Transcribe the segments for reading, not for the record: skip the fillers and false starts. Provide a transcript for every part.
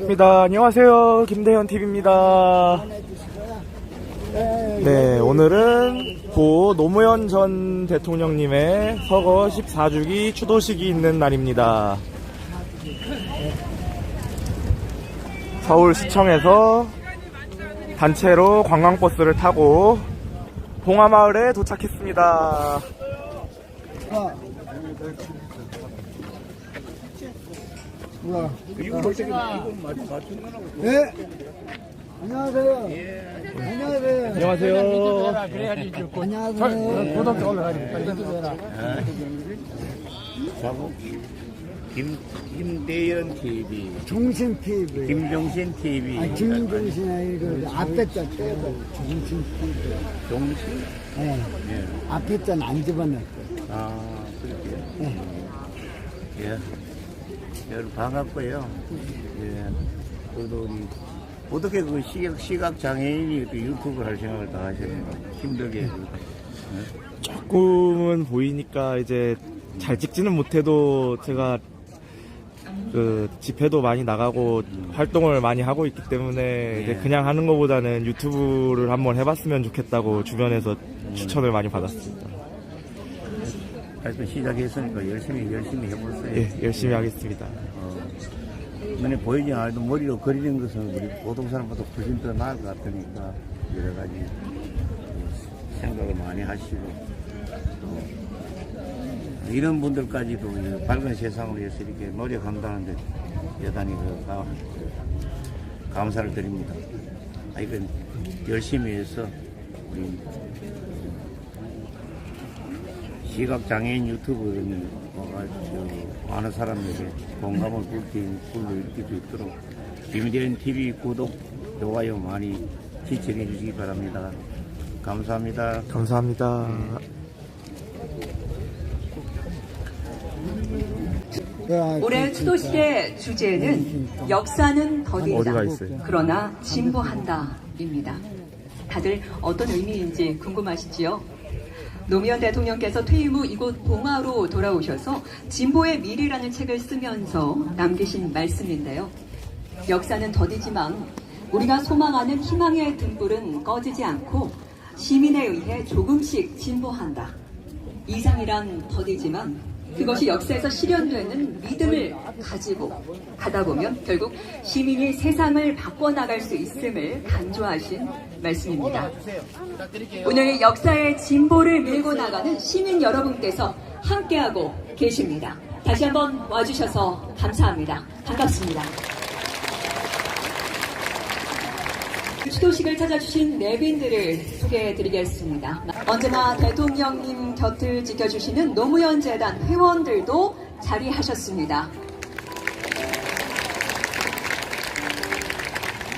입니다. 안녕하세요. 김대현 TV입니다. 네, 오늘은 고 노무현 전 대통령님의 서거 14주기 추도식이 있는 날입니다. 서울시청에서 단체로 관광버스를 타고 봉화마을에 도착했습니다. 네. 안녕하세요. 안녕하세요. 안녕하세요. 안녕하세요. 구독자 올라가니까 유튜브에나. 김대현 TV, 종신 TV. 김종신 TV, 김종신 아니고 앞에 자 빼고 종신 TV. 종신? 네. 예. 앞에 자는 안 집어넣었고. 아, 그렇게. 네. 예. 여러분 반갑고요. 예. 그래도 우리 어떻게 그 시각 장애인이 또 유튜브를 할 생각을 다 하셨는가? 힘들게. 조금은 보이니까 이제 잘 찍지는 못해도 제가 그 집회도 많이 나가고 활동을 많이 하고 있기 때문에 이제 그냥 하는 것보다는 유튜브를 한번 해봤으면 좋겠다고 주변에서 추천을 많이 받았습니다. 하여튼 시작했으니까 열심히 해보세요. 예, 열심히 하겠습니다. 눈에 보이지 않아도 머리로 그리는 것은 우리 보통 사람보다 훨씬 더 나을 것 같으니까 여러 가지 생각을 많이 하시고 또 이런 분들까지도 밝은 세상을 위해서 이렇게 노력한다는데 대단히 감사를 드립니다. 이건 열심히 해서 우리 시각장애인 유튜브는 많은 사람에게 공감을 불러일으킬 수 있도록 김대현 TV 구독, 좋아요 많이 지지해 주시기 바랍니다. 감사합니다. 감사합니다. 올해 추도식의 주제는 역사는 어디가 더디다 있어요? 그러나 진보한다 입니다. 다들 어떤 의미인지 궁금하시지요? 노무현 대통령께서 퇴임 후 이곳 봉화로 돌아오셔서 진보의 미래라는 책을 쓰면서 남기신 말씀인데요. 역사는 더디지만 우리가 소망하는 희망의 등불은 꺼지지 않고 시민에 의해 조금씩 진보한다. 이상이란 더디지만 그것이 역사에서 실현되는 믿음을 가지고 가다 보면 결국 시민이 세상을 바꿔나갈 수 있음을 강조하신 말씀입니다. 오늘 역사의 진보를 밀고 나가는 시민 여러분께서 함께하고 계십니다. 다시 한번 와주셔서 감사합니다. 반갑습니다. 추도식을 찾아주신 내빈들을 소개해드리겠습니다. 언제나 대통령님 곁을 지켜주시는 노무현 재단 회원들도 자리하셨습니다.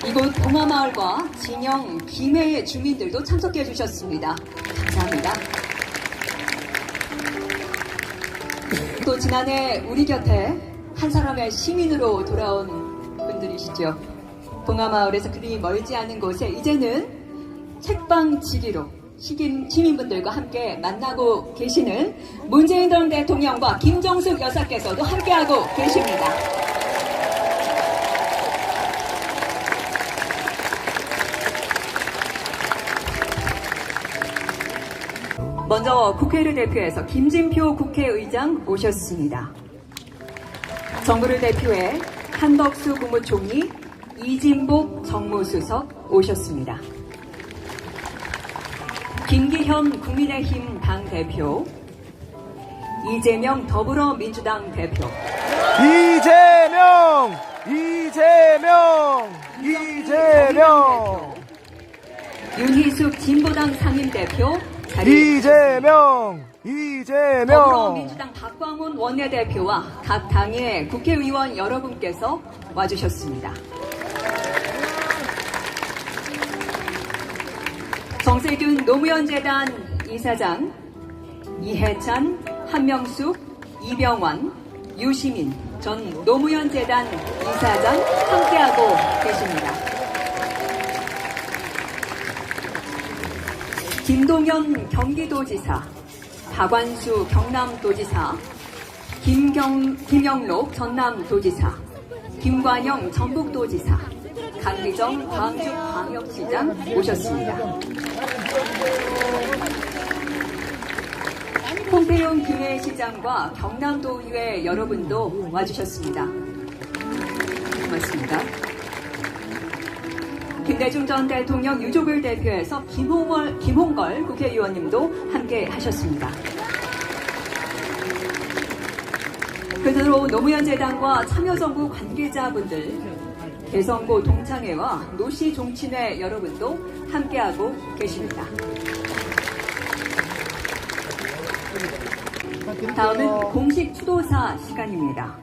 이곳 봉화마을과 진영, 김해의 주민들도 참석해 주셨습니다. 감사합니다. 또 지난해 우리 곁에 한 사람의 시민으로 돌아온 분들이시죠. 봉화마을에서 그리 멀지 않은 곳에 이제는 책방지기로 시민분들과 함께 만나고 계시는 문재인 전 대통령과 김정숙 여사께서도 함께하고 계십니다. 먼저 국회를 대표해서 김진표 국회의장 오셨습니다. 정부를 대표해 한덕수 국무총리, 이진복 정무수석 오셨습니다. 김기현 국민의힘 당대표, 이재명 더불어민주당 대표, 이재명 윤희숙 진보당 상임대표, 이재명 더불어민주당 박광훈 원내대표와 각 당의 국회의원 여러분께서 와주셨습니다. 정세균 노무현재단 이사장, 이해찬, 한명숙, 이병완, 유시민 전 노무현재단 이사장 함께하고 계십니다. 김동연 경기도지사, 박완수 경남도지사, 김영록 전남도지사, 김관영 전북도지사, 강기정 광주광역시장 모셨습니다. 홍태용 김해시장과 경남도의회 여러분도 와주셨습니다. 고맙습니다. 김대중 전 대통령 유족을 대표해서 김홍걸 국회의원님도 함께 하셨습니다. 그대로 노무현재단과 참여정부 관계자분들, 대선고 동창회와 노시종친회 여러분도 함께하고 계십니다. 다음은 공식 추도사 시간입니다.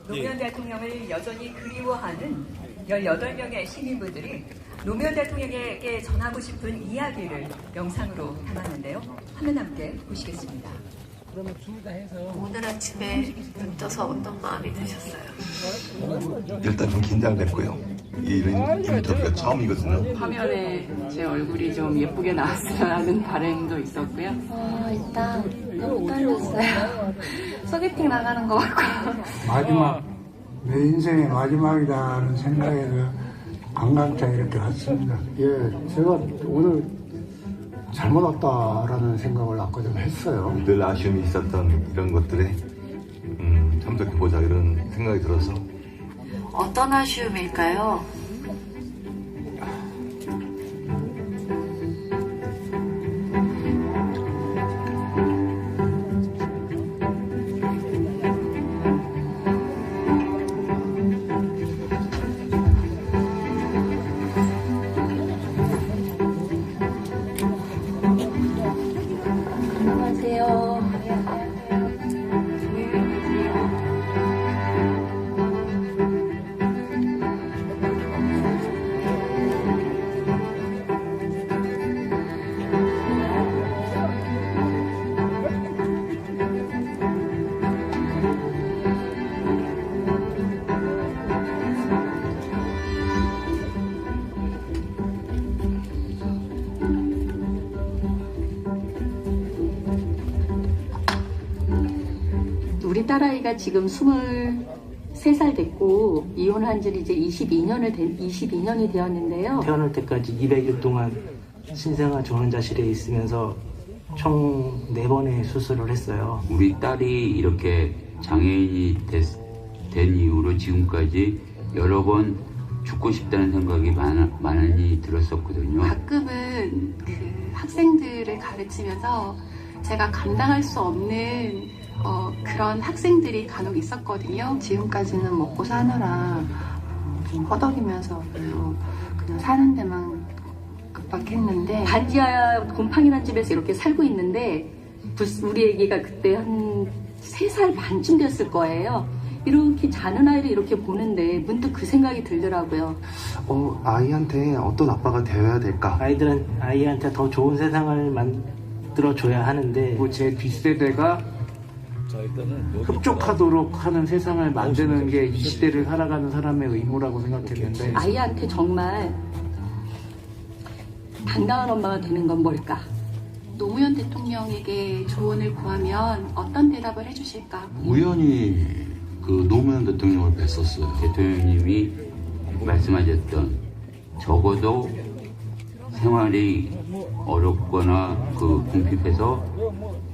노무현 대통령을 여전히 그리워하는 18명의 시민분들이 노무현 대통령에게 전하고 싶은 이야기를 영상으로 담았는데요. 화면 함께 보시겠습니다. 오늘 아침에 눈 떠서 어떤 마음이 드셨어요? 일단 좀 긴장됐고요. 이런 인터뷰가 처음이거든요. 화면에 제 얼굴이 좀 예쁘게 나왔어야 하는 바람도 있었고요. 일단 너무 떨렸어요. 소개팅 나가는 것 같고. 마지막, 내 인생의 마지막이다라는 생각에서 관광차 이렇게 왔습니다. 예, 제가 오늘 잘못 왔다라는 생각을 아까 좀 했어요. 늘 아쉬움이 있었던 이런 것들에 참석해보자 이런 생각이 들어서 어떤 아쉬움일까요? 안녕하세요. 우리 딸아이가 지금 23살 됐고 이혼한 지 이제 22년이 되었는데요. 태어날 때까지 200일 동안 신생아 중환자실에 있으면서 총 4번의 수술을 했어요. 우리 딸이 이렇게 장애인이 된 이후로 지금까지 여러 번 죽고 싶다는 생각이 많이 들었었거든요. 가끔은 그 학생들을 가르치면서 제가 감당할 수 없는 그런 학생들이 간혹 있었거든요. 지금까지는 먹고 사느라 좀 허덕이면서 그냥 사는 데만 급박했는데 반지하 곰팡이란 집에서 이렇게 살고 있는데 우리 애기가 그때 한 3살 반쯤 됐을 거예요. 이렇게 자는 아이를 이렇게 보는데 문득 그 생각이 들더라고요. 아이한테 어떤 아빠가 되어야 될까? 아이한테 더 좋은 세상을 만들어줘야 하는데 제 뒷세대가 흡족하도록 하는 세상을 만드는 게 이 시대를 살아가는 사람의 의무라고 생각했는데 아이한테 정말 당당한 엄마가 되는 건 뭘까? 노무현 대통령에게 조언을 구하면 어떤 대답을 해주실까? 우연히 그 노무현 대통령을 뵀었어요. 대통령님이 말씀하셨던 적어도 생활이 어렵거나 그 궁핍해서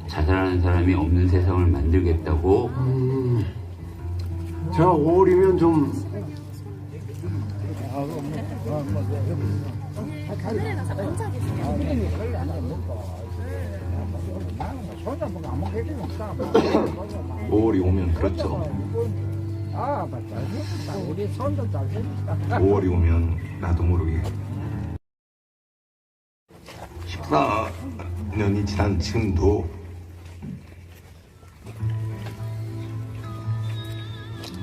자살하는 사람이 없는 세상을 만들겠다고. 제가 5월이면 좀 하늘에 가서 앉아 계세요. 5월이 오면 그렇죠. 5월이 오면 나도 모르게 14년이 지난 지금도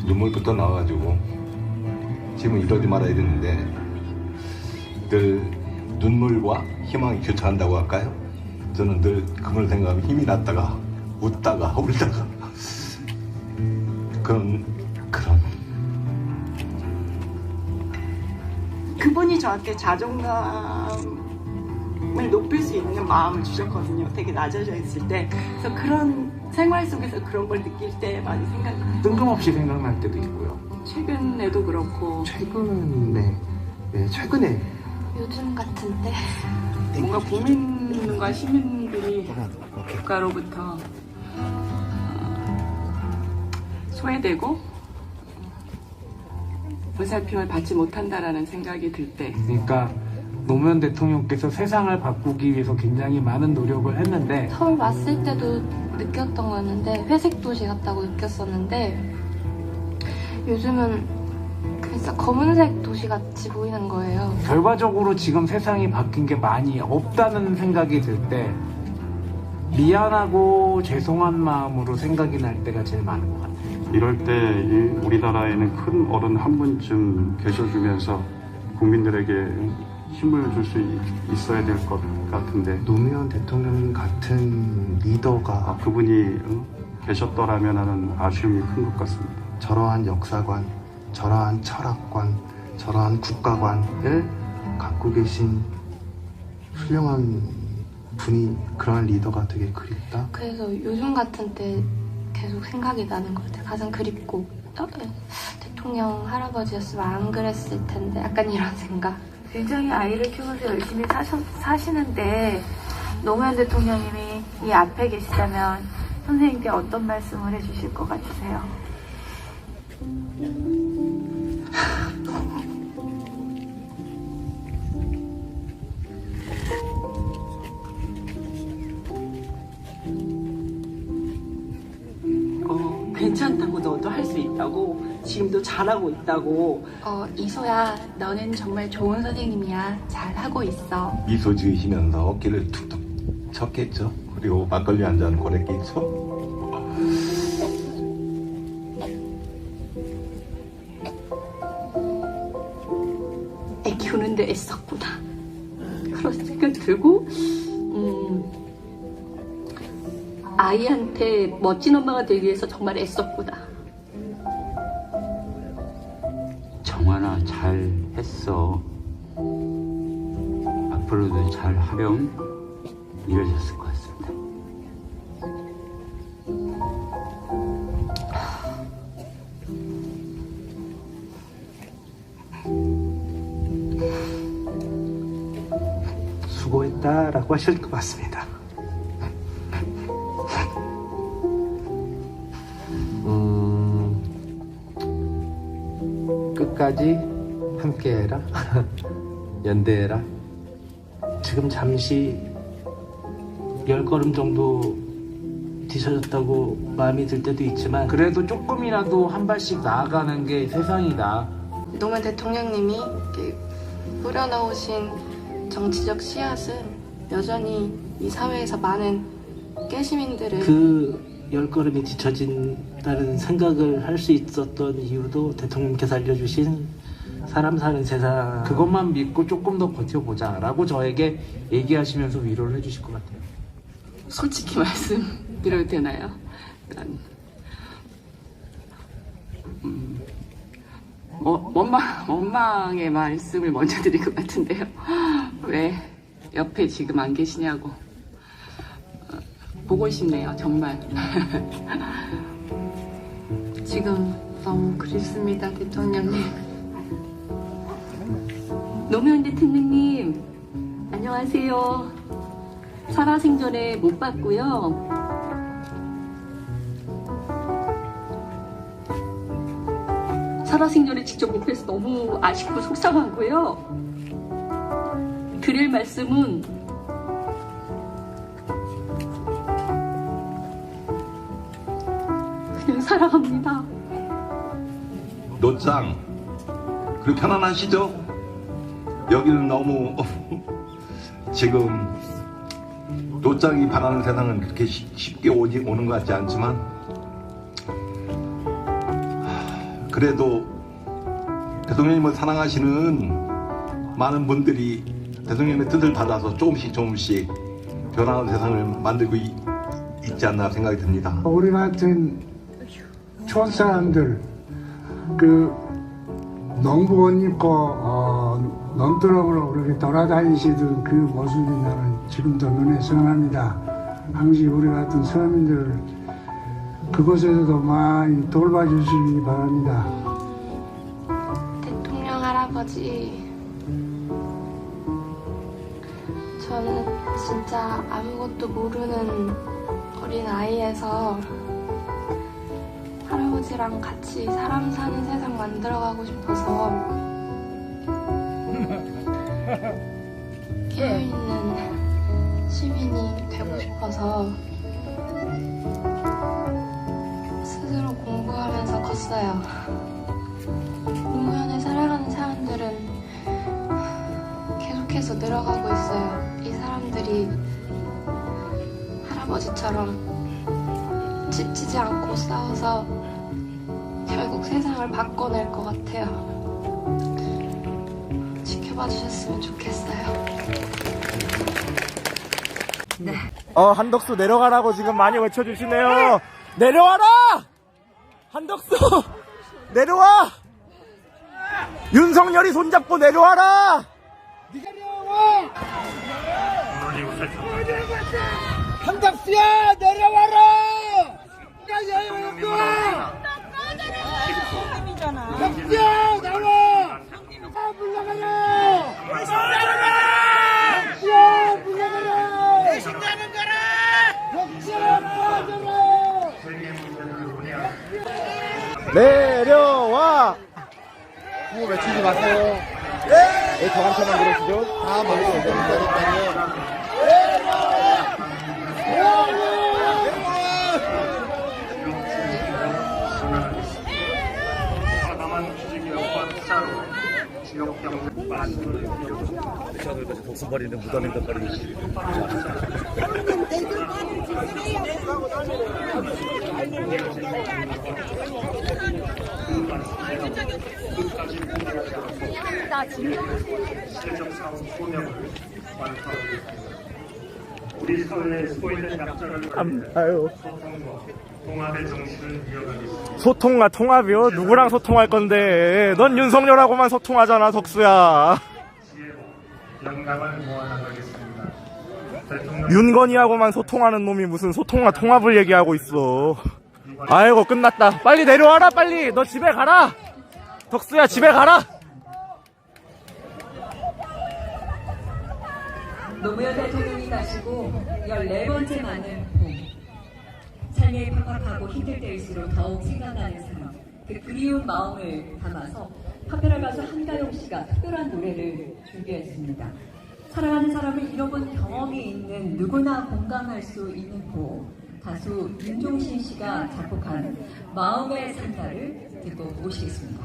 눈물부터 나와가지고 지금 이러지 말아야 되는데 늘 눈물과 희망이 교차한다고 할까요? 저는 늘 그걸 생각하면 힘이 났다가 웃다가 울다가 그런 그분이 저한테 자존감을 높일 수 있는 마음을 주셨거든요. 되게 낮아져 있을 때. 그래서 그런 생활 속에서 그런 걸 느낄 때 많이 생각나요. 뜬금없이 생각날 때도 있고요. 최근에도 그렇고 최근에, 네, 최근에 요즘 같은데 뭔가 국민과 시민들이 국가로부터 소외되고 보살핌을 받지 못한다라는 생각이 들 때, 그러니까 노무현 대통령께서 세상을 바꾸기 위해서 굉장히 많은 노력을 했는데 서울 왔을 때도 느꼈던 거였는데 회색 도시 같다고 느꼈었는데 요즘은 진짜 검은색 도시 같이 보이는 거예요. 결과적으로 지금 세상이 바뀐 게 많이 없다는 생각이 들 때 미안하고 죄송한 마음으로 생각이 날 때가 제일 많은 것 같아요. 이럴 때 우리나라에는 큰 어른 한 분쯤 계셔주면서 국민들에게 힘을 줄 수 있어야 될 것 같은데 노무현 대통령 같은 리더가 그분이 계셨더라면 하는 아쉬움이 큰 것 같습니다. 저러한 역사관, 저러한 철학관, 저러한 국가관을 갖고 계신 훌륭한 분이 그러한 리더가 되게 그립다. 그래서 요즘 같은 때 계속 생각이 나는 것 같아요. 가장 그립고 대통령 할아버지였으면 안 그랬을 텐데 약간 이런 생각. 굉장히 아이를 키우면서 열심히 사시는데 노무현 대통령님이 이 앞에 계시다면 선생님께 어떤 말씀을 해주실 것 같으세요? 괜찮다고, 너도 할 수 있다고, 지금도 잘하고 있다고. 이소야, 너는 정말 좋은 선생님이야. 잘하고 있어. 미소 지으시면서 어깨를 툭툭 쳤겠죠. 그리고 막걸리 한 잔 권했겠죠. 애 키우는데 애썼구나. 그런 생각 들고, 아이한테 멋진 엄마가 되기 위해서 정말 애썼구나. 정환아, 잘 했어. 앞으로도 잘 하렴. 이러셨을 것 같습니다. 수고했다라고 하실 것 같습니다. 끝까지 함께해라. 연대해라. 지금 잠시 10걸음 정도 뒤쳐졌다고 마음이 들 때도 있지만 그래도 조금이라도 한 발씩 나아가는 게 세상이다. 노무현 대통령님이 이렇게 뿌려놓으신 정치적 씨앗은 여전히 이 사회에서 많은 깨시민들을 그 10걸음이 뒤처진다는 생각을 할 수 있었던 이유도 대통령께서 알려주신 사람 사는 세상, 그것만 믿고 조금 더 버텨보자 라고 저에게 얘기하시면서 위로를 해주실 것 같아요. 솔직히 말씀드려도 되나요? 원망의 말씀을 먼저 드릴 것 같은데요. 왜 옆에 지금 안 계시냐고. 보고 싶네요, 정말. 지금 너무 그립습니다, 대통령님. 노무현 대통령님, 안녕하세요. 살아생전에 못 봤고요. 살아생전에 직접 못 뵈서 너무 아쉽고 속상하고요. 드릴 말씀은 그냥 사랑합니다. 노짱, 그렇게 편안하시죠? 여기는 너무 지금 노짱이 바라는 세상은 그렇게 쉽게 오는 것 같지 않지만 그래도 대통령님을 사랑하시는 많은 분들이 대통령님의 뜻을 받아서 조금씩 변화하는 세상을 만들고 있지 않나 생각이 듭니다. 우리 같은 촌 사람들 그 농부 옷 입고 논두렁으로 그렇게 돌아다니시던 그 모습이 나는 지금도 눈에 선합니다. 항시 우리 같은 서민들 그곳에서도 많이 돌봐주시기 바랍니다. 할아버지, 저는 진짜 아무것도 모르는 어린 아이에서 할아버지랑 같이 사람 사는 세상 만들어가고 싶어서 깨어있는 시민이 되고 싶어서 스스로 공부하면서 컸어요. 노무현을 사랑하는 사람들은 계속해서 늘어가고 있어요. 이 사람들이 할아버지처럼 지치지 않고 싸워서 결국 세상을 바꿔낼 것 같아요. 지켜봐 주셨으면 좋겠어요. 네. 한덕수 내려가라고 지금 많이 외쳐주시네요. 내려와라! 한덕수! 내려와! 윤석열이 손잡고 내려와라! 한덕수야 내려와라! 덕수야 나와! 물러가라! 덕수야 물러가라! 배신자는 가라! 덕수야 빠져라! 내려와! 구호 외치지 마세요. 네, 저한테만 그러시죠? 다 멀리서 오셨다니까요. 독수 버리는 무덤인 듯거리. 우리 사회에 소외된 약자를 아유. 통합의 정신을 이어가겠습니다. 소통과 통합이요? 누구랑 소통할 건데? 넌 윤석열하고만 소통하잖아, 덕수야. 영감을 모아나가겠습니다. 대통령 윤건희하고만 소통하는 놈이 무슨 소통과 통합을 얘기하고 있어. 아이고, 끝났다. 빨리 내려와라, 빨리. 너 집에 가라. 덕수야, 집에 가라. 노무현 대통령이 가시고 14번째 만을 삶이 팍팍하고 힘들 때일수록 더욱 생각나는 사람, 그 그리운 마음을 담아서 파페라 가수 한가영 씨가 특별한 노래를 준비했습니다. 사랑하는 사람을 잃어본 경험이 있는 누구나 공감할 수 있는 곡, 가수 윤종신 씨가 작곡한 마음의 산다를 듣고 모시겠습니다.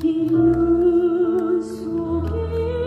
흰 눈 속에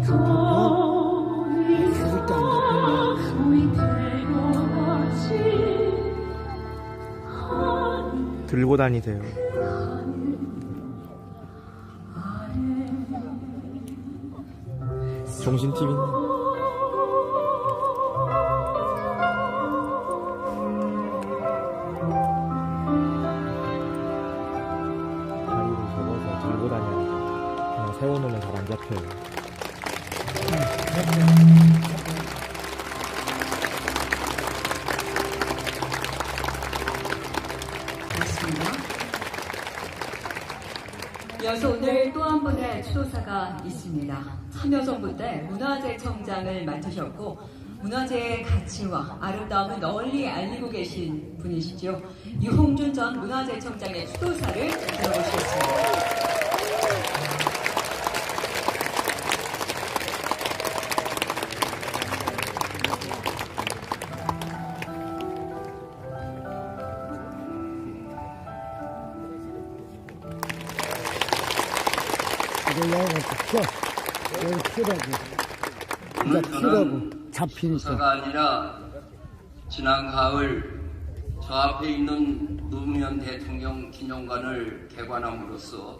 계속 들고 다니세요. 종신TV네. 가위로 접어서 들고 다녀야 돼. 그냥 세워놓으면 잘 안 잡혀요. 이어서 오늘 또 한 분의 추도사가 있습니다. 참여정부 때 문화재청장을 맡으셨고 문화재의 가치와 아름다움을 널리 알리고 계신 분이시죠. 유홍준 전 문화재청장의 추도사를 들어보시겠습니다. 오늘 저는 수사가 아니라 지난 가을 저 앞에 있는 노무현 대통령 기념관을 개관함으로써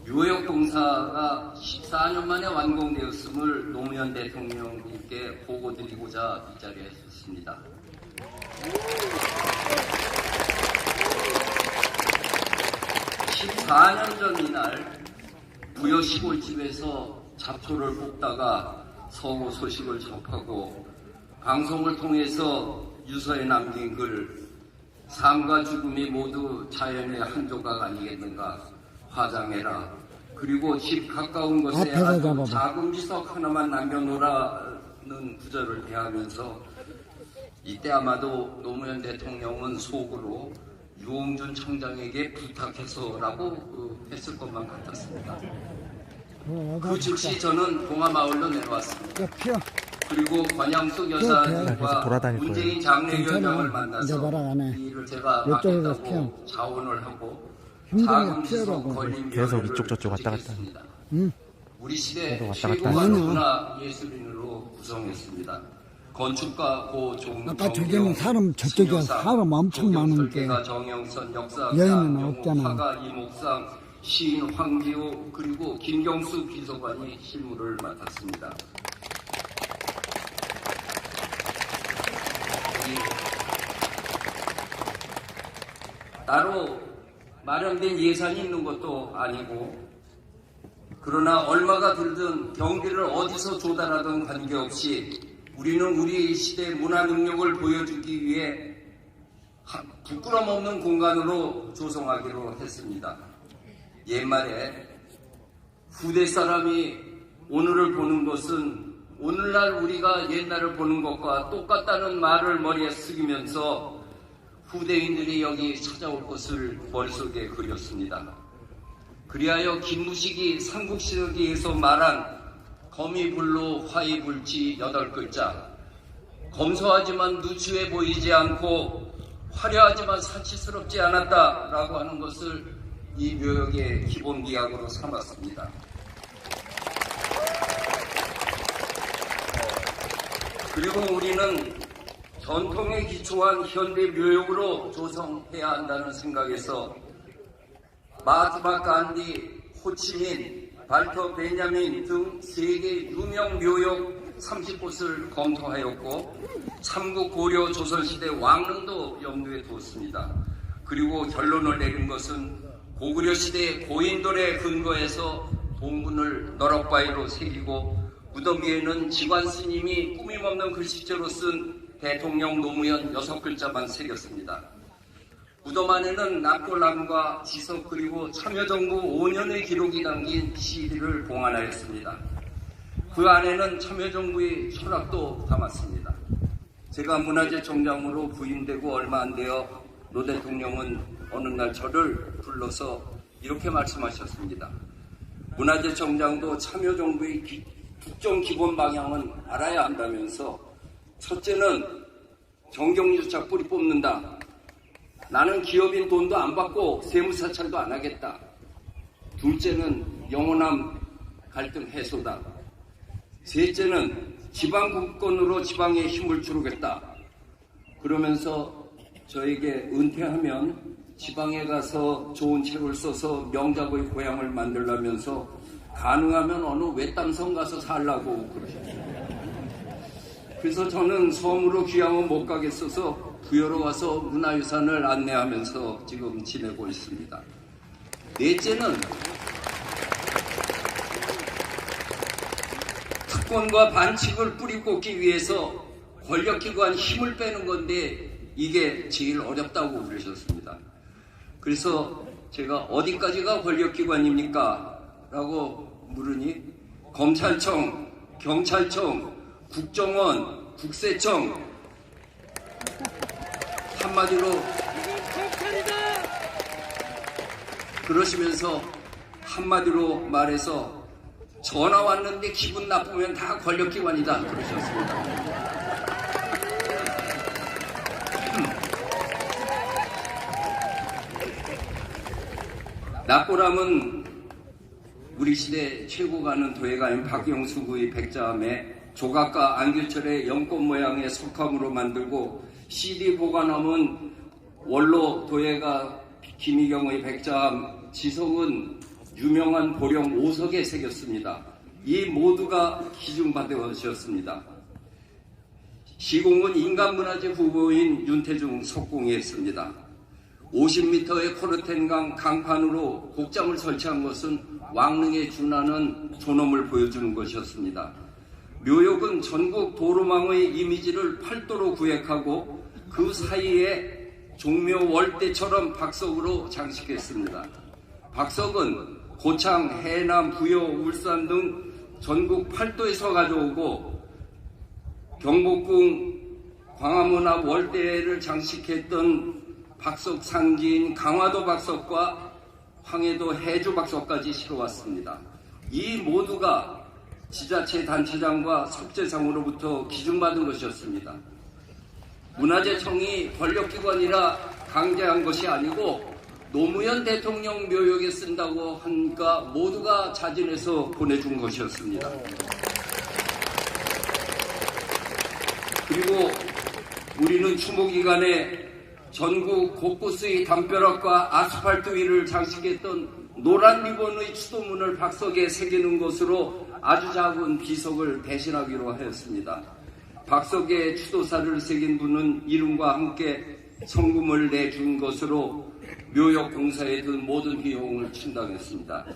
유역 공사가 14년 만에 완공되었음을 노무현 대통령님께 보고드리고자 이 자리에 섰습니다. 14년 전 이날 부여 시골집에서 잡초를 뽑다가 서고 소식을 접하고 방송을 통해서 유서에 남긴 글 삶과 죽음이 모두 자연의 한 조각 아니겠는가 화장해라. 그리고 집 가까운 곳에 아주 작은 비석 하나만 남겨놓으라는 구절을 대하면서 이때 아마도 노무현 대통령은 속으로 유홍준 청장에게 부탁해서라고 했을 것만 같았습니다. 그 즉시 저는 봉화마을로 내려왔습니다. 그리고 권양숙 여사님과 문재인 장례위원장을 만나서 이 일을 제가 맡겠다고 자원을 하고 작은 비석 계속 이쪽 저쪽 왔다 갔다. 우리 시대 최고의 문화예술인으로 구성했습니다. 건축가 고종경, 아까 저기는 사람 저쪽에 사람 엄청 많은데 정영선 역사가, 여인은 없잖아. 화가 이목상, 시인 황기호 그리고 김경수 비서관이 실무를 맡았습니다. 따로 마련된 예산이 있는 것도 아니고 그러나 얼마가 들든 경비를 어디서 조달하든 관계없이 우리는 우리 시대의 문화 능력을 보여주기 위해 부끄럼 없는 공간으로 조성하기로 했습니다. 옛말에 후대 사람이 오늘을 보는 것은 오늘날 우리가 옛날을 보는 것과 똑같다는 말을 머리에 새기면서 후대인들이 여기 찾아올 것을 머릿속에 그렸습니다. 그리하여 김무식이 삼국시대기에서 말한 거미불로 화이불지 8글자 검소하지만 누추해 보이지 않고 화려하지만 사치스럽지 않았다라고 하는 것을 이 묘역의 기본 기약으로 삼았습니다. 그리고 우리는 전통에 기초한 현대 묘역으로 조성해야 한다는 생각에서 마하트마 간디, 호치민, 발터 베냐민 등 세계 유명 묘역 30곳을 검토하였고 삼국 고려 조선시대 왕릉도 염두에 두었습니다. 그리고 결론을 내린 것은 고구려 시대 고인돌에 근거해서 동문을 너럭바위로 새기고 무덤 위에는 지관 스님이 꾸밈없는 글씨체로 쓴 대통령 노무현 6글자만 새겼습니다. 무덤 안에는 납골남과 지석 그리고 참여정부 5년의 기록이 담긴 CD를 봉안하였습니다. 그 안에는 참여정부의 철학도 담았습니다. 제가 문화재청장으로 부임되고 얼마 안 되어 노 대통령은 어느 날 저를 불러서 이렇게 말씀하셨습니다. 문화재청장도 참여정부의 국정 기본 방향은 알아야 한다면서 첫째는 정경유착 뿌리 뽑는다. 나는 기업인 돈도 안 받고 세무사찰도 안 하겠다. 둘째는 영원한 갈등 해소다. 셋째는 지방 분권으로 지방에 힘을 주겠다. 그러면서 저에게 은퇴하면 지방에 가서 좋은 책을 써서 명작의 고향을 만들려면서 가능하면 어느 외딴섬 가서 살라고 그러셨어요. 그래서 저는 섬으로 귀향은 못 가겠어서 부여로 와서 문화유산을 안내하면서 지금 지내고 있습니다. 넷째는 특권과 반칙을 뿌리 꽂기 위해서 권력기관 힘을 빼는 건데 이게 제일 어렵다고 그러셨습니다. 그래서 제가 어디까지가 권력기관입니까? 라고 물으니 검찰청, 경찰청, 국정원, 국세청 한마디로 그러시면서 한마디로 말해서 전화 왔는데 기분 나쁘면 다 권력기관이다 그러셨습니다. 낙고람은 우리 시대 최고 가는 도예가인 박영수 구의 백자함에 조각가 안규철의 연꽃 모양의 석함으로 만들고 CD 보관함은 원로 도예가 김희경의 백자함, 지성은 유명한 보령 5석에 새겼습니다. 이 모두가 기증받으셨습니다. 시공은 인간문화재 후보인 윤태중 석공이 했습니다. 50m의 코르텐강 강판으로 곡장을 설치한 것은 왕릉에 준하는 존엄을 보여주는 것이었습니다. 묘역은 전국 도로망의 이미지를 팔도로 구획하고 그 사이에 종묘 월대처럼 박석으로 장식했습니다. 박석은 고창, 해남, 부여, 울산 등 전국 팔도에서 가져오고 경복궁, 광화문 앞 월대를 장식했던 박석 상지인 강화도 박석과 황해도 해주 박석까지 실어왔습니다. 이 모두가 지자체 단체장과 석재상으로부터 기증받은 것이었습니다. 문화재청이 권력기관이라 강제한 것이 아니고 노무현 대통령 묘역에 쓴다고 하니까 모두가 자진해서 보내준 것이었습니다. 그리고 우리는 추모기간에 전국 곳곳의 담벼락과 아스팔트 위를 장식했던 노란 리본의 추도문을 박석에 새기는 것으로 아주 작은 비석을 대신하기로 하였습니다. 박석에 추도사를 새긴 분은 이름과 함께 성금을 내준 것으로 묘역 공사에 든 모든 비용을 충당했습니다.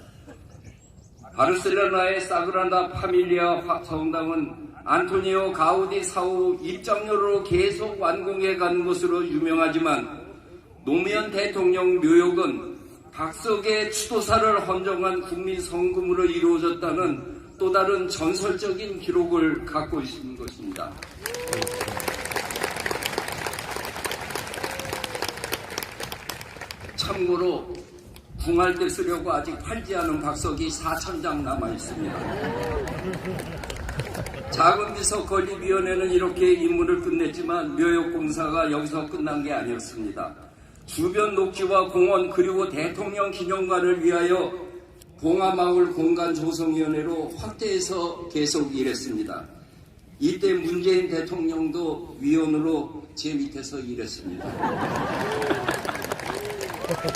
바르셀로나의 사그라다 파밀리아 성당은 안토니오 가우디 사후 입장료로 계속 완공해 간 것으로 유명하지만 노무현 대통령 묘역은 박석의 추도사를 헌정한 국민 성금으로 이루어졌다는 또 다른 전설적인 기록을 갖고 있는 것입니다. 참고로 궁할 때 쓰려고 아직 팔지 않은 박석이 4,000장 남아 있습니다. 작은 비석 건립위원회는 이렇게 임무를 끝냈지만 묘역 공사가 여기서 끝난 게 아니었습니다. 주변 녹지와 공원 그리고 대통령 기념관을 위하여 봉화마을 공간조성위원회로 확대해서 계속 일했습니다. 이때 문재인 대통령도 위원으로 제 밑에서 일했습니다.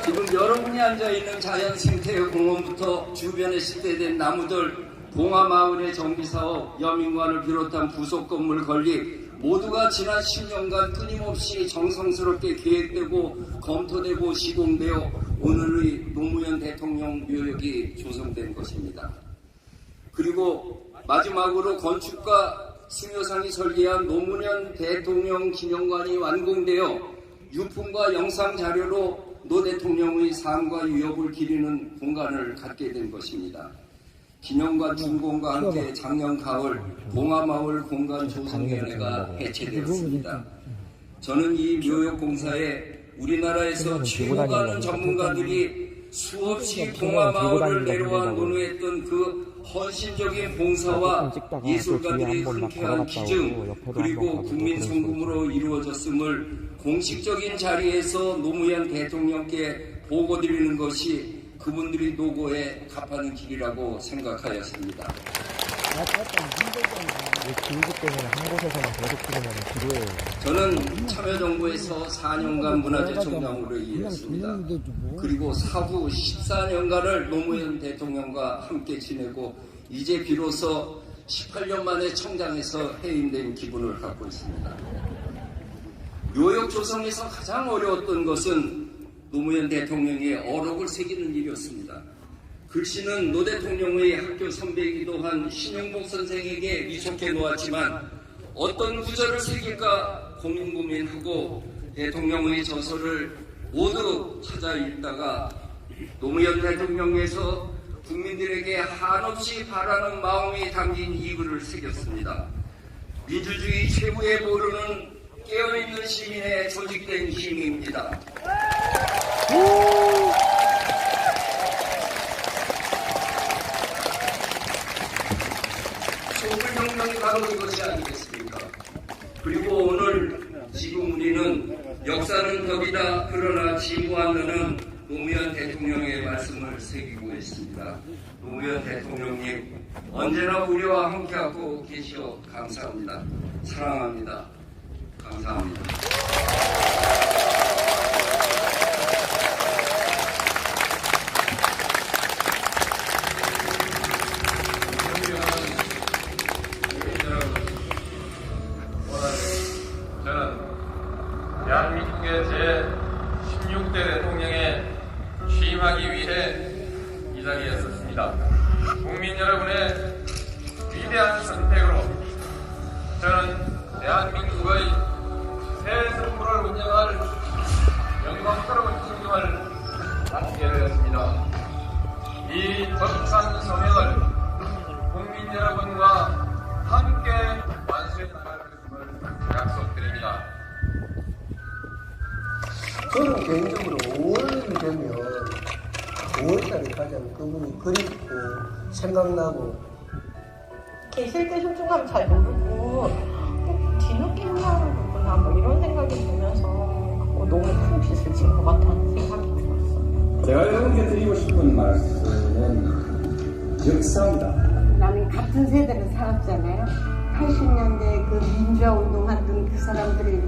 지금 여러분이 앉아있는 자연생태의 공원부터 주변에 식대된 나무들, 봉화마을의 정비사업, 여민관을 비롯한 부속 건물 건립 모두가 지난 10년간 끊임없이 정성스럽게 계획되고 검토되고 시공되어 오늘의 노무현 대통령 묘역이 조성된 것입니다. 그리고 마지막으로 건축가 승효상이 설계한 노무현 대통령 기념관이 완공되어 유품과 영상 자료로 노 대통령의 삶과 유역을 기리는 공간을 갖게 된 것입니다. 기념관 준공과 함께 작년 가을 봉화마을 공간조성위원회가 해체되었습니다. 저는 이 묘역 공사에 우리나라에서 최고가 하는 전문가들이 수없이 봉화마을을 내려와 논의했던 그 헌신적인 봉사와 예술가들의 흔쾌한 기증 그리고 국민 성금으로 이루어졌음을 공식적인 자리에서 노무현 대통령께 보고드리는 것이 그분들이 노고에 갚아는 길이라고 생각하였습니다. 기후기 때문에 한 곳에서만 계속 들으면 지루해요. 저는 참여정부에서 4년간 문화재청장으로 일했습니다. 그리고 사후 14년간을 노무현 대통령과 함께 지내고 이제 비로소 18년 만에 청장에서 해임된 기분을 갖고 있습니다. 요역 조성에서 가장 어려웠던 것은 노무현 대통령의 어록을 새기는 일이었습니다. 글씨는 노 대통령의 학교 선배이기도 한 신영복 선생에게 미촉해 놓았지만 어떤 구절을 새길까 고민하고 대통령의 저서를 모두 찾아 읽다가 노무현 대통령에서 국민들에게 한없이 바라는 마음이 담긴 이 글을 새겼습니다. 민주주의 최후의 보루는 깨어있는 시민의 조직된 힘입니다. 촛불혁명이 바로 이것이 아니겠습니까? 그리고 오늘 지금 우리는 역사는 벽이다 그러나 지구 안에는 노무현 대통령의 말씀을 새기고 있습니다. 노무현 대통령님 언제나 우리와 함께하고 계시오 감사합니다. 사랑합니다. 감사합니다. 저는 대한민국의 제16대 대통령에 취임하기 위해 이 자리에 섰습니다. 국민 여러분의 위대한 선택으로 저는 대한민국의 새 정부를 운영할 영광스러운 책임을 맡게 되었습니다. 이 벅찬 소명을 국민 여러분과 함께 완수해 나갈 것임을 약속드립니다. 저는 개인적으로 5월이 되면 5월달이 가장 그분이 그립고 생각나고 계실 때 소중함 잘 모르고 꼭 뒤늦게 행동하는 거구나 뭐 이런 생각이 들면서 너무 큰 빚을 진 것 같다는 생각이 들었어요. 제가 여러분께 드리고 싶은 말씀은 역사입니다. 나는 같은 세대를 살았잖아요. 80년대 그 민주화운동하던 그 사람들이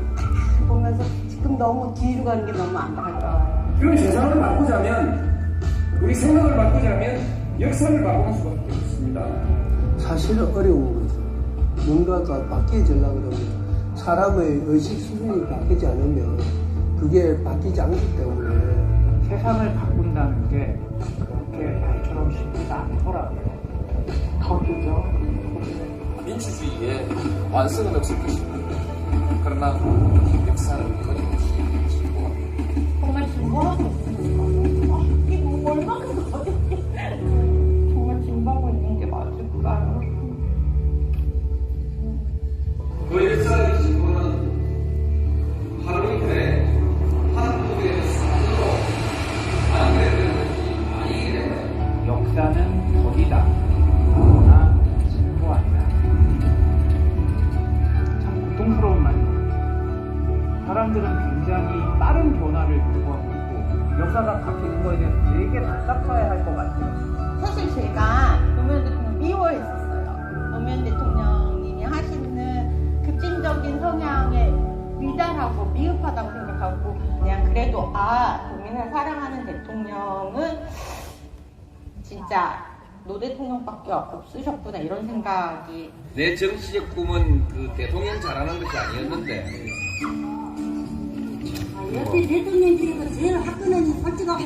보면서 지금 너무 뒤로 가는 게 너무 안타까워요. 그럼 세상을 바꾸자면 우리 생각을 바꾸자면 역사를 바꾸는 수밖에 없습니다. 사실은 어려운 거죠. 뭔가가 바뀌어지려고 그러면 사람의 의식 수준이 바뀌지 않으면 그게 바뀌지 않기 때문에 세상을 바꾼다는 게 그렇게 말처럼 쉽지가 않더라고요. 거두죠. 민주주의에 완성은 없을 것입니다. 그러나 역사는 끊임없이 지고 정말 진보하고 있으니까 이게 뭐 얼마나 정말 진보하고 있는 게 맞을까요? 그 역사의 진보는 하루 이틀에 한국의 사실로 만들어지는 것이 아니기 때문에 역사는 덕이다. 그러나 진보한다. 참 고통스러운 말이에요. 사람들은 굉장히 빠른 변화를 요구하고 있고 역사가 바뀌는 거에 대해서 되게 답답해야 할 것 같아요. 사실 제가 노무현 대통령 미워했었어요. 노무현 대통령님이 하시는 급진적인 성향에 미달하고 미흡하다고 생각하고 그냥 그래도 국민을 사랑하는 대통령은 진짜 노 대통령밖에 없으셨구나 이런 생각이. 내 정치적 꿈은 그 대통령 잘하는 것이 아니었는데 옆에 대통령 중에서 제일 화끈하니 솔직하고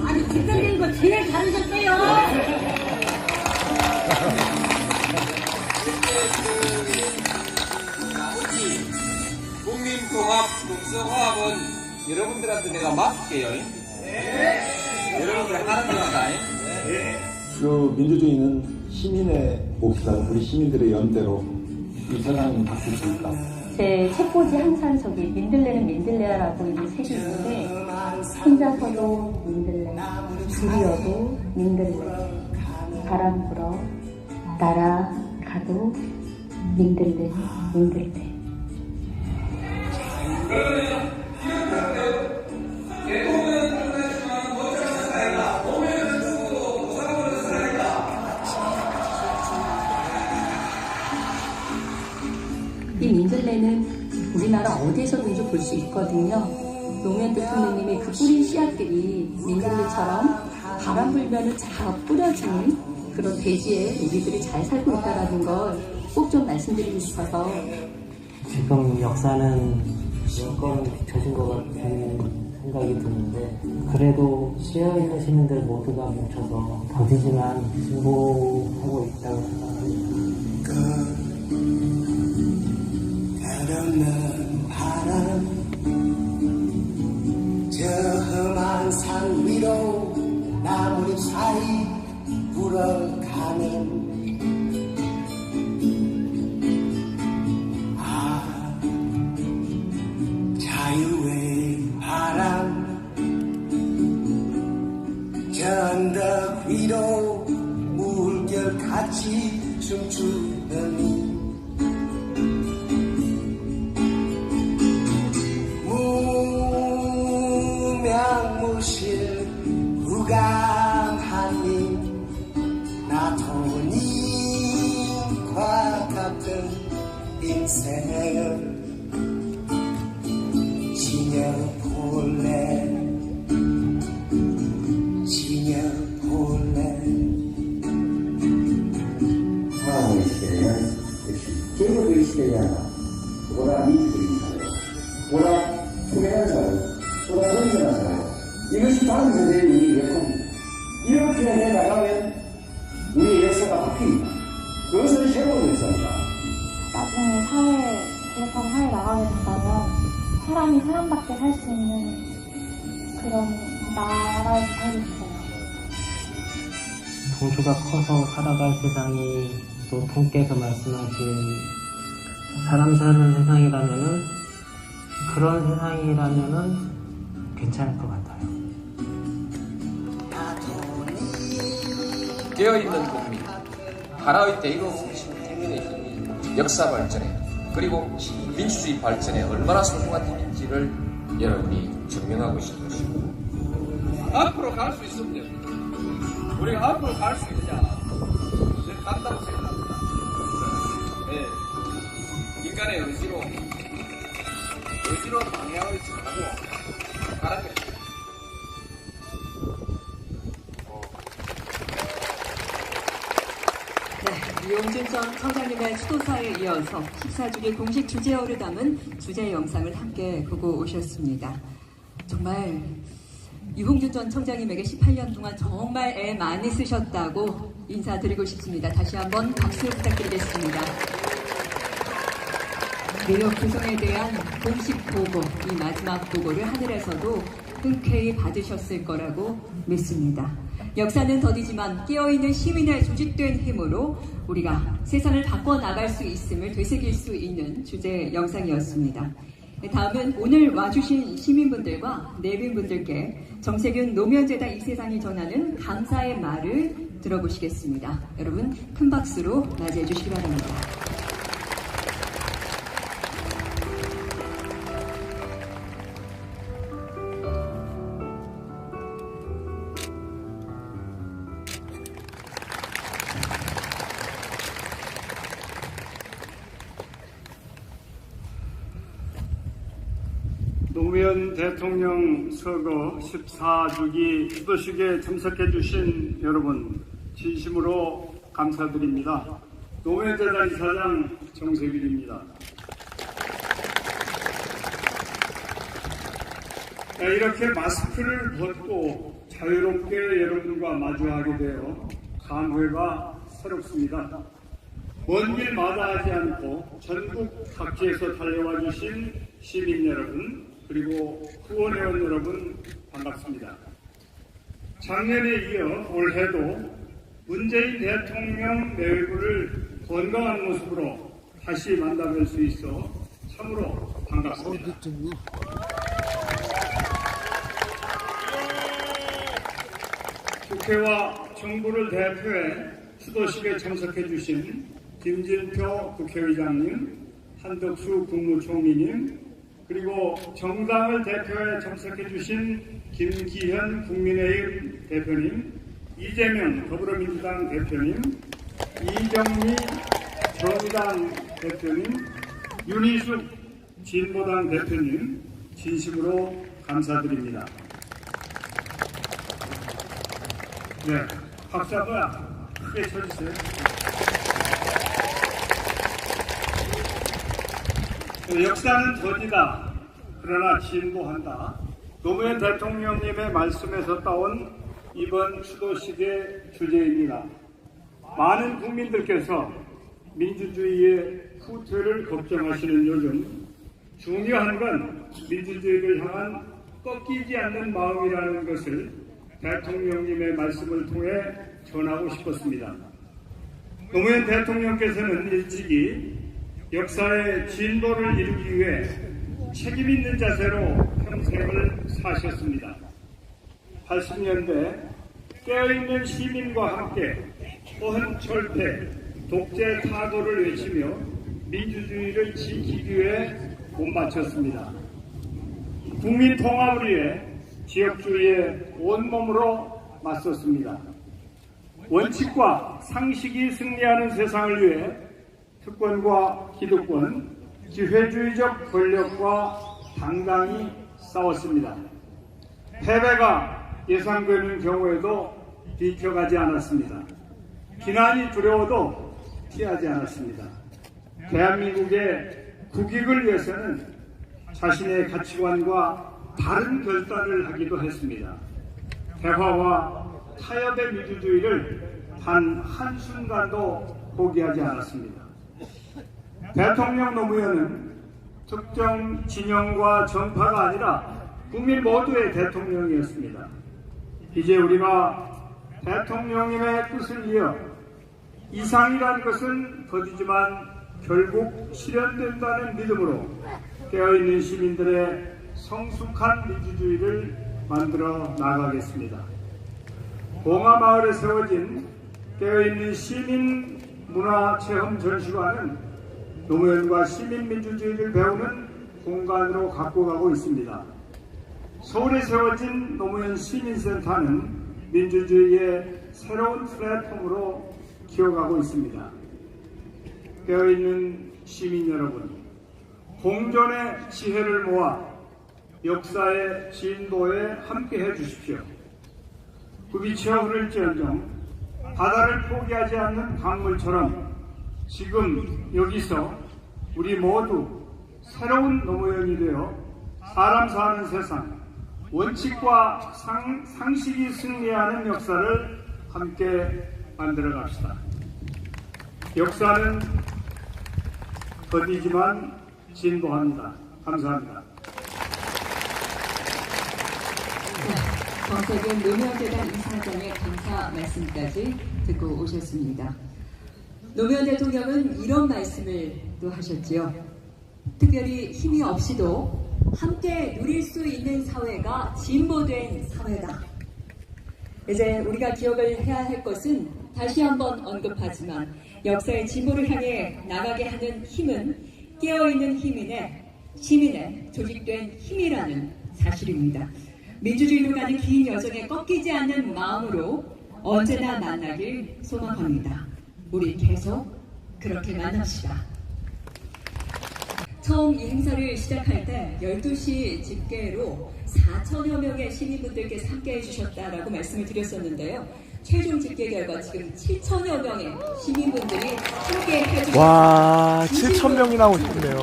아니 직선적인 거 제일 잘하셨어요. 나머지 국민통합 국서화합은 여러분들한테 내가 맡길게요. 네. 여러분들 하는 거다. 네. 그 민주주의는 시민의 몫이다. 우리 시민들의 연대로 이 세상은 바뀔 수 있다. 제 책꽂이 항상 저기 민들레는 민들레야라고 이제 책이 있는데 혼자서도 민들레, 둘이어도 민들레, 바람 불어 날아가도 민들레, 민들레. 대통령 이 민들레는 우리나라 어디에서든지 볼 수 있거든요. 노무현 대통령님이 그 뿌린 씨앗들이 민들레처럼 바람 불면은 잘 뿌려지는 그런 대지에 우리들이 잘 살고 있다는 걸 꼭 좀 말씀드리고 싶어서. 지금 역사는 여건이 뒤처진 것 같은 생각이 드는데, 그래도 씌어있는 시민들 모두가 뭉쳐서 더디지만 진보하고 있다고 생각합니다. 때로는 바람 저 험한 산 위로 나뭇잎 사이 불어가는 자유의 바람 저 언덕 위로 물결같이 춤추는 무명무실 무감한 나토님과 같은 인생을 지녀볼래 사랑의 시대는 역시 제국의 시대야. 보다 민주적인 사회, 보다 투명한 사회, 보다 건전한 사회. 이것이 다음 세대의 우리 역할입니다. 이렇게 해나가면 우리의 역사가 바뀝니다. 그것은 새로운 역사입니다. 나중에 개혁한 사회 나가게 된다면 사람이 사람답게 살 수 있는 그런 나라에서 살고 싶어요. 동주가 커서 살아갈 세상이, 또 통께서 말씀하신 사람 사는 세상이라면은, 그런 세상이라면은 괜찮을 것 같아요. 깨어있는 국민, 하나의 대의로 부르신 국민의 힘이 역사 발전에 그리고 민주주의 발전에 얼마나 소중한 힘인지를 여러분이 증명하고 있을 것이고, 앞으로 갈 수 있으면 됩니다. 우리가 앞으로 갈 수 있냐, 간다고 생각합니다. 네. 인간의 의지로 방향을 정하고 가는 것입니다. 이용준 전 청장님의 추도사에 이어서 14주기 공식 주제어를 담은 주제 영상을 함께 보고 오셨습니다. 정말 유홍준 전 청장님에게 18년 동안 정말 애 많이 쓰셨다고 인사드리고 싶습니다. 다시 한번 박수 부탁드리겠습니다. 개혁 구성에 대한 공식 보고, 이 마지막 보고를 하늘에서도 흔쾌히 받으셨을 거라고 믿습니다. 역사는 더디지만 깨어있는 시민의 조직된 힘으로 우리가 세상을 바꿔나갈 수 있음을 되새길 수 있는 주제 영상이었습니다. 다음은 오늘 와주신 시민분들과 내빈분들께 정세균 노무현재단 이세상이 전하는 감사의 말을 들어보시겠습니다. 여러분 큰 박수로 맞이해 주시기 바랍니다. 노무현 대통령 서거 14주기 추도식에 참석해 주신 여러분 진심으로 감사드립니다. 노무현재단 이사장 정세균입니다. 이렇게 마스크를 벗고 자유롭게 여러분과 마주하게 되어 감회가 새롭습니다. 먼 길 마다하지 않고 전국 각지에서 달려와 주신 시민 여러분, 그리고 후원회원 여러분 반갑습니다. 작년에 이어 올해도 문재인 대통령 내외부를 건강한 모습으로 다시 만나뵐 수 있어 참으로 반갑습니다. 국회와 정부를 대표해 추도식에 참석해 주신 김진표 국회의장님, 한덕수 국무총리님, 그리고 정당을 대표해 참석해 주신 김기현 국민의힘 대표님, 이재명 더불어민주당 대표님, 이정미 정의당 대표님, 윤희숙 진보당 대표님 진심으로 감사드립니다. 네, 박수 한번 크게 쳐주세요. 역사는 더디다. 그러나 진보한다. 노무현 대통령님의 말씀에서 따온 이번 추도식의 주제입니다. 많은 국민들께서 민주주의의 후퇴를 걱정하시는 요즘 중요한 건 민주주의를 향한 꺾이지 않는 마음이라는 것을 대통령님의 말씀을 통해 전하고 싶었습니다. 노무현 대통령께서는 일찍이 역사의 진보를 이루기 위해 책임 있는 자세로 평생을 사셨습니다. 80년대 깨어있는 시민과 함께 어헌철퇴, 독재 타도를 외치며 민주주의를 지키기 위해 몸바쳤습니다. 국민 통합을 위해 지역주의에 온몸으로 맞섰습니다. 원칙과 상식이 승리하는 세상을 위해 특권과 기득권, 기회주의적 권력과 당당히 싸웠습니다. 패배가 예상되는 경우에도 비켜가지 않았습니다. 비난이 두려워도 피하지 않았습니다. 대한민국의 국익을 위해서는 자신의 가치관과 다른 결단을 하기도 했습니다. 대화와 타협의 민주주의를 단 한순간도 포기하지 않았습니다. 대통령 노무현은 특정 진영과 정파가 아니라 국민 모두의 대통령이었습니다. 이제 우리가 대통령님의 뜻을 이어 이상이라는 것은 더디지만 결국 실현된다는 믿음으로 깨어있는 시민들의 성숙한 민주주의를 만들어 나가겠습니다. 봉화마을에 세워진 깨어있는 시민 문화체험 전시관은 노무현과 시민민주주의를 배우는 공간으로 갖고 가고 있습니다. 서울에 세워진 노무현 시민센터는 민주주의의 새로운 플랫폼으로 기어가고 있습니다. 깨어있는 시민 여러분, 공존의 지혜를 모아 역사의 진보에 함께해 주십시오. 굽이치어 흐를지언정 바다를 포기하지 않는 강물처럼 지금 여기서 우리 모두 새로운 노무현이 되어 사람 사는 세상, 원칙과 상식이 승리하는 역사를 함께 만들어 갑시다. 역사는 더디지만 진보합니다. 감사합니다. 정세균 노무현재단 이사장의 감사 말씀까지 듣고 오셨습니다. 노무현 대통령은 이런 말씀을 또 하셨지요. 특별히 힘이 없이도 함께 누릴 수 있는 사회가 진보된 사회다. 이제 우리가 기억을 해야 할 것은 다시 한번 언급하지만 역사의 진보를 향해 나가게 하는 힘은 깨어있는 힘이네 시민의 조직된 힘이라는 사실입니다. 민주주의로 가는 긴 여정에 꺾이지 않는 마음으로 언제나 만나길 소망합니다. 우리 계속 그렇게 만납시다. 처음 이 행사를 시작할 때 12시 집계로 4천여 명의 시민분들께서 함께해 주셨다라고 말씀을 드렸었는데요. 최종 집계 결과 지금 7천여 명의 시민분들이 함께해 주셨습니다. 와, 7천 명이나 오셨네요.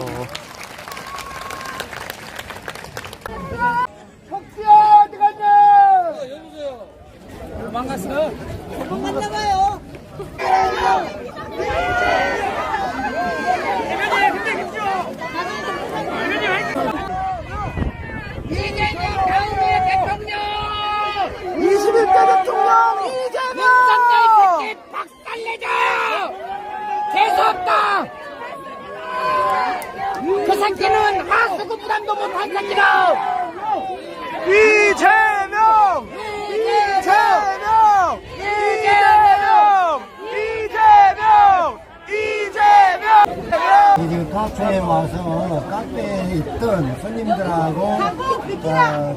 석지야 어디 갔냐? 여보세요. 도망갔어? 도망갔나 봐요. 이재명 다음의 대통령 21대 대통령 이재명 윤석열 새끼 박살내자 재수없다 그 새끼는 하수구 부담도 못한 새끼다 이재명! 이재명! 이재명! 이재명! 이재명! 지금 카페에 와서 카페에 있던 손님들하고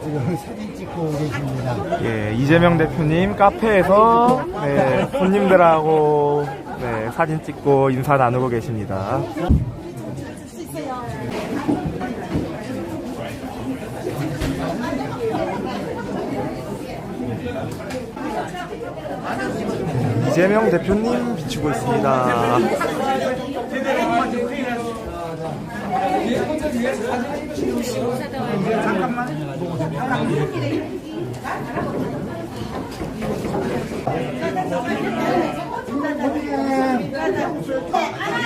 지금 사진 찍고 계십니다. 예, 이재명 대표님 카페에서 네, 손님들하고 네, 사진 찍고 인사 나누고 계십니다. 이재명 대표님 비추고 있습니다.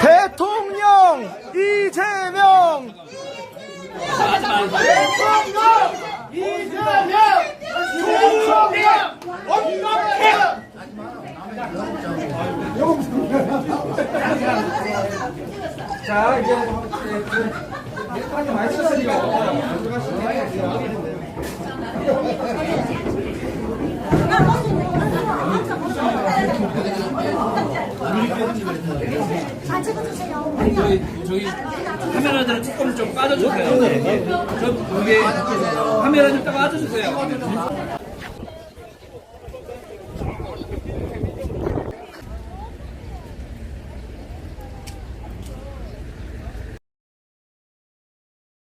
대통령 이재명! 자, 이제 많이 썼으니까 저기 카메라들 조금 좀 빠져주세요. 저 여기 카메라 좀 빠져주세요.